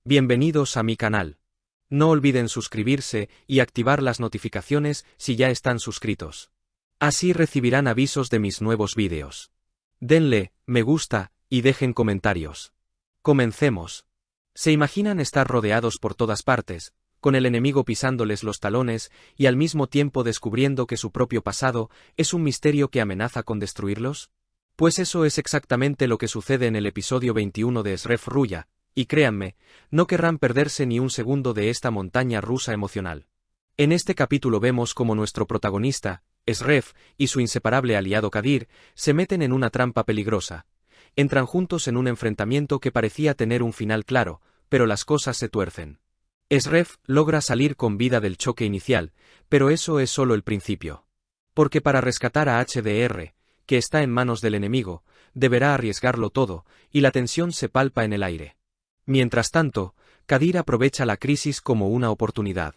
Bienvenidos a mi canal. No olviden suscribirse y activar las notificaciones si ya están suscritos. Así recibirán avisos de mis nuevos vídeos. Denle me gusta y dejen comentarios. Comencemos. ¿Se imaginan estar rodeados por todas partes, con el enemigo pisándoles los talones y al mismo tiempo descubriendo que su propio pasado es un misterio que amenaza con destruirlos? Pues eso es exactamente lo que sucede en el episodio 21 de Sref Ruya, y créanme, no querrán perderse ni un segundo de esta montaña rusa emocional. En este capítulo vemos cómo nuestro protagonista, Sref, y su inseparable aliado Kadir, se meten en una trampa peligrosa. Entran juntos en un enfrentamiento que parecía tener un final claro, pero las cosas se tuercen. Sref logra salir con vida del choque inicial, pero eso es solo el principio. Porque para rescatar a HDR, que está en manos del enemigo, deberá arriesgarlo todo, y la tensión se palpa en el aire. Mientras tanto, Kadir aprovecha la crisis como una oportunidad.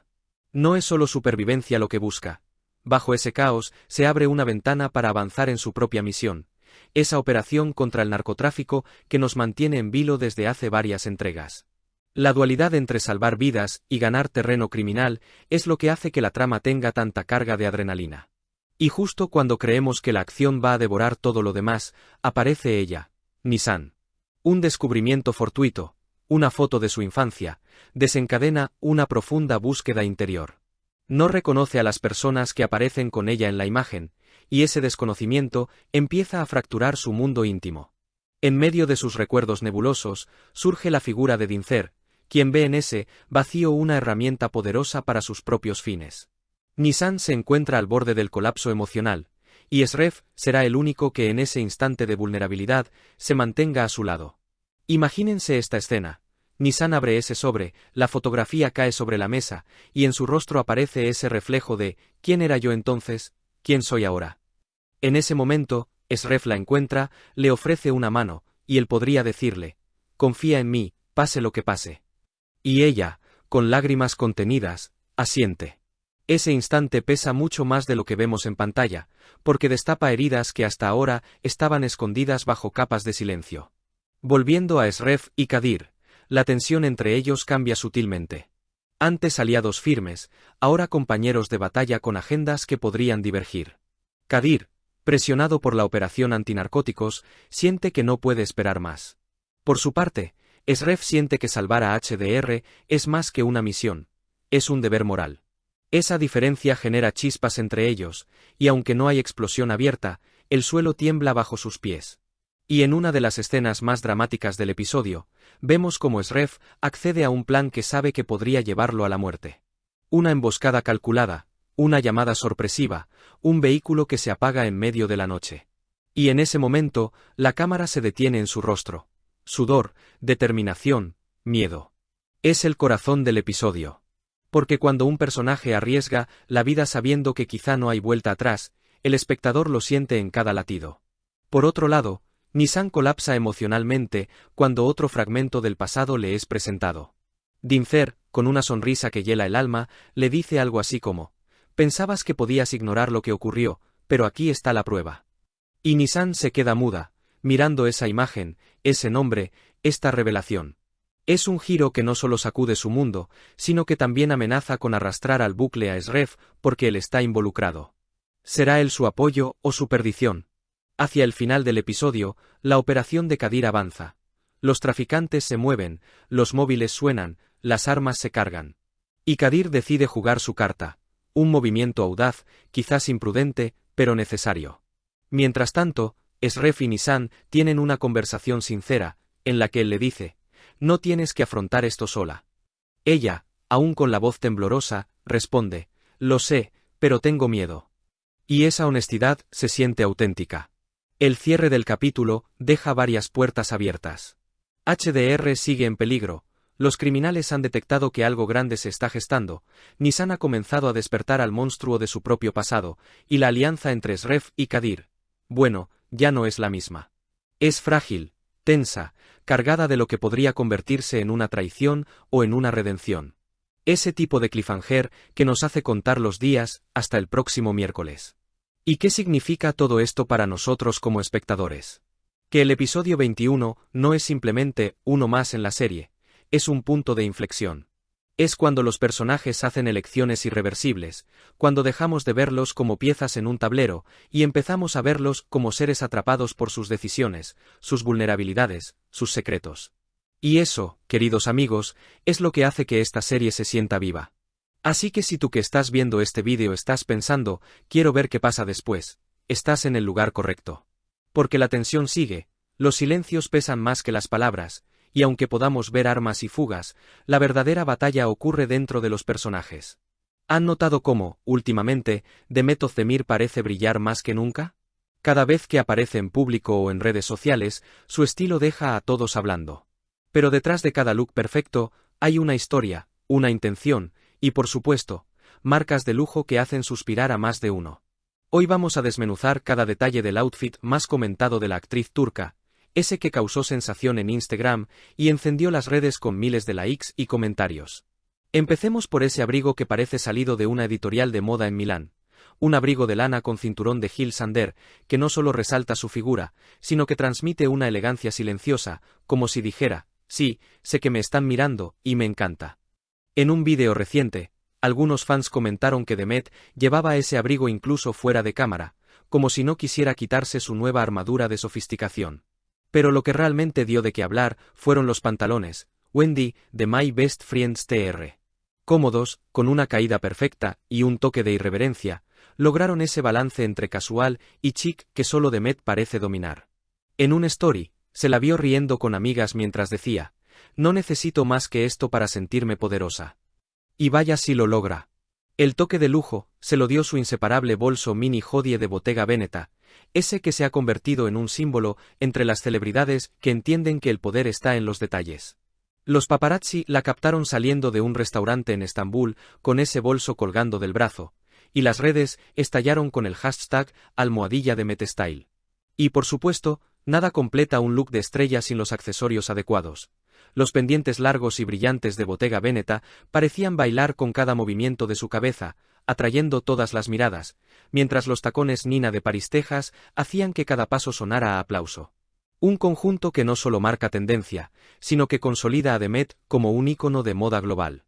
No es solo supervivencia lo que busca. Bajo ese caos se abre una ventana para avanzar en su propia misión, esa operación contra el narcotráfico que nos mantiene en vilo desde hace varias entregas. La dualidad entre salvar vidas y ganar terreno criminal es lo que hace que la trama tenga tanta carga de adrenalina. Y justo cuando creemos que la acción va a devorar todo lo demás, aparece ella, Nissan. Un descubrimiento fortuito, una foto de su infancia, desencadena una profunda búsqueda interior. No reconoce a las personas que aparecen con ella en la imagen, y ese desconocimiento empieza a fracturar su mundo íntimo. En medio de sus recuerdos nebulosos, surge la figura de Dincer, quien ve en ese vacío una herramienta poderosa para sus propios fines. Nissan se encuentra al borde del colapso emocional, y Sref será el único que en ese instante de vulnerabilidad se mantenga a su lado. Imagínense esta escena. Nissan abre ese sobre, la fotografía cae sobre la mesa, y en su rostro aparece ese reflejo de ¿quién era yo entonces? ¿Quién soy ahora? En ese momento, Sref la encuentra, le ofrece una mano, y él podría decirle, confía en mí, pase lo que pase. Y ella, con lágrimas contenidas, asiente. Ese instante pesa mucho más de lo que vemos en pantalla, porque destapa heridas que hasta ahora estaban escondidas bajo capas de silencio. Volviendo a Sref y Kadir, la tensión entre ellos cambia sutilmente. Antes aliados firmes, ahora compañeros de batalla con agendas que podrían divergir. Kadir, presionado por la operación antinarcóticos, siente que no puede esperar más. Por su parte, Sref siente que salvar a HDR es más que una misión, es un deber moral. Esa diferencia genera chispas entre ellos, y aunque no hay explosión abierta, el suelo tiembla bajo sus pies. Y en una de las escenas más dramáticas del episodio, vemos cómo Sref accede a un plan que sabe que podría llevarlo a la muerte. Una emboscada calculada, una llamada sorpresiva, un vehículo que se apaga en medio de la noche. Y en ese momento, la cámara se detiene en su rostro. Sudor, determinación, miedo. Es el corazón del episodio. Porque cuando un personaje arriesga la vida sabiendo que quizá no hay vuelta atrás, el espectador lo siente en cada latido. Por otro lado, Nissan colapsa emocionalmente cuando otro fragmento del pasado le es presentado. Dincer, con una sonrisa que hiela el alma, le dice algo así como, pensabas que podías ignorar lo que ocurrió, pero aquí está la prueba. Y Nissan se queda muda, mirando esa imagen, ese nombre, esta revelación. Es un giro que no solo sacude su mundo, sino que también amenaza con arrastrar al bucle a Sref porque él está involucrado. ¿Será él su apoyo o su perdición? Hacia el final del episodio, la operación de Kadir avanza. Los traficantes se mueven, los móviles suenan, las armas se cargan. Y Kadir decide jugar su carta. Un movimiento audaz, quizás imprudente, pero necesario. Mientras tanto, Sref y Nissan tienen una conversación sincera, en la que él le dice, no tienes que afrontar esto sola. Ella, aún con la voz temblorosa, responde, lo sé, pero tengo miedo. Y esa honestidad se siente auténtica. El cierre del capítulo deja varias puertas abiertas. HDR sigue en peligro, los criminales han detectado que algo grande se está gestando, Nissan ha comenzado a despertar al monstruo de su propio pasado, y la alianza entre Sref y Kadir, bueno, ya no es la misma. Es frágil, tensa, cargada de lo que podría convertirse en una traición o en una redención. Ese tipo de cliffhanger que nos hace contar los días hasta el próximo miércoles. ¿Y qué significa todo esto para nosotros como espectadores? Que el episodio 21 no es simplemente uno más en la serie, es un punto de inflexión. Es cuando los personajes hacen elecciones irreversibles, cuando dejamos de verlos como piezas en un tablero, y empezamos a verlos como seres atrapados por sus decisiones, sus vulnerabilidades, sus secretos. Y eso, queridos amigos, es lo que hace que esta serie se sienta viva. Así que si tú que estás viendo este vídeo estás pensando, quiero ver qué pasa después, estás en el lugar correcto. Porque la tensión sigue, los silencios pesan más que las palabras, y aunque podamos ver armas y fugas, la verdadera batalla ocurre dentro de los personajes. ¿Han notado cómo, últimamente, Demet Özdemir parece brillar más que nunca? Cada vez que aparece en público o en redes sociales, su estilo deja a todos hablando. Pero detrás de cada look perfecto, hay una historia, una intención, y por supuesto, marcas de lujo que hacen suspirar a más de uno. Hoy vamos a desmenuzar cada detalle del outfit más comentado de la actriz turca, ese que causó sensación en Instagram y encendió las redes con miles de likes y comentarios. Empecemos por ese abrigo que parece salido de una editorial de moda en Milán. Un abrigo de lana con cinturón de Gil Sander, que no solo resalta su figura, sino que transmite una elegancia silenciosa, como si dijera, sí, sé que me están mirando, y me encanta. En un vídeo reciente, algunos fans comentaron que Demet llevaba ese abrigo incluso fuera de cámara, como si no quisiera quitarse su nueva armadura de sofisticación. Pero lo que realmente dio de qué hablar fueron los pantalones, Wendy, de My Best Friends Tr. Cómodos, con una caída perfecta y un toque de irreverencia, lograron ese balance entre casual y chic que solo Demet parece dominar. En un story, se la vio riendo con amigas mientras decía, no necesito más que esto para sentirme poderosa. Y vaya si lo logra. El toque de lujo se lo dio su inseparable bolso mini hodie de Bottega Veneta, ese que se ha convertido en un símbolo entre las celebridades que entienden que el poder está en los detalles. Los paparazzi la captaron saliendo de un restaurante en Estambul con ese bolso colgando del brazo, y las redes estallaron con el hashtag #DemetStyle. Y por supuesto, nada completa un look de estrella sin los accesorios adecuados. Los pendientes largos y brillantes de Bottega Veneta parecían bailar con cada movimiento de su cabeza, atrayendo todas las miradas, mientras los tacones Nina de Paris, Texas, hacían que cada paso sonara a aplauso. Un conjunto que no solo marca tendencia, sino que consolida a Demet como un ícono de moda global.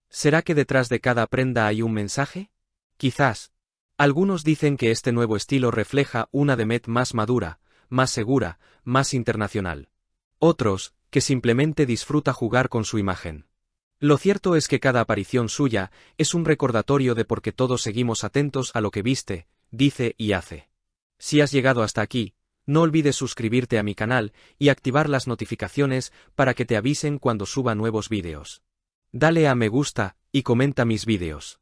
¿Será que detrás de cada prenda hay un mensaje? Quizás. Algunos dicen que este nuevo estilo refleja una Demet más madura, más segura, más internacional. Otros, que simplemente disfruta jugar con su imagen. Lo cierto es que cada aparición suya es un recordatorio de por qué todos seguimos atentos a lo que viste, dice y hace. Si has llegado hasta aquí, no olvides suscribirte a mi canal y activar las notificaciones para que te avisen cuando suba nuevos vídeos. Dale a me gusta y comenta mis vídeos.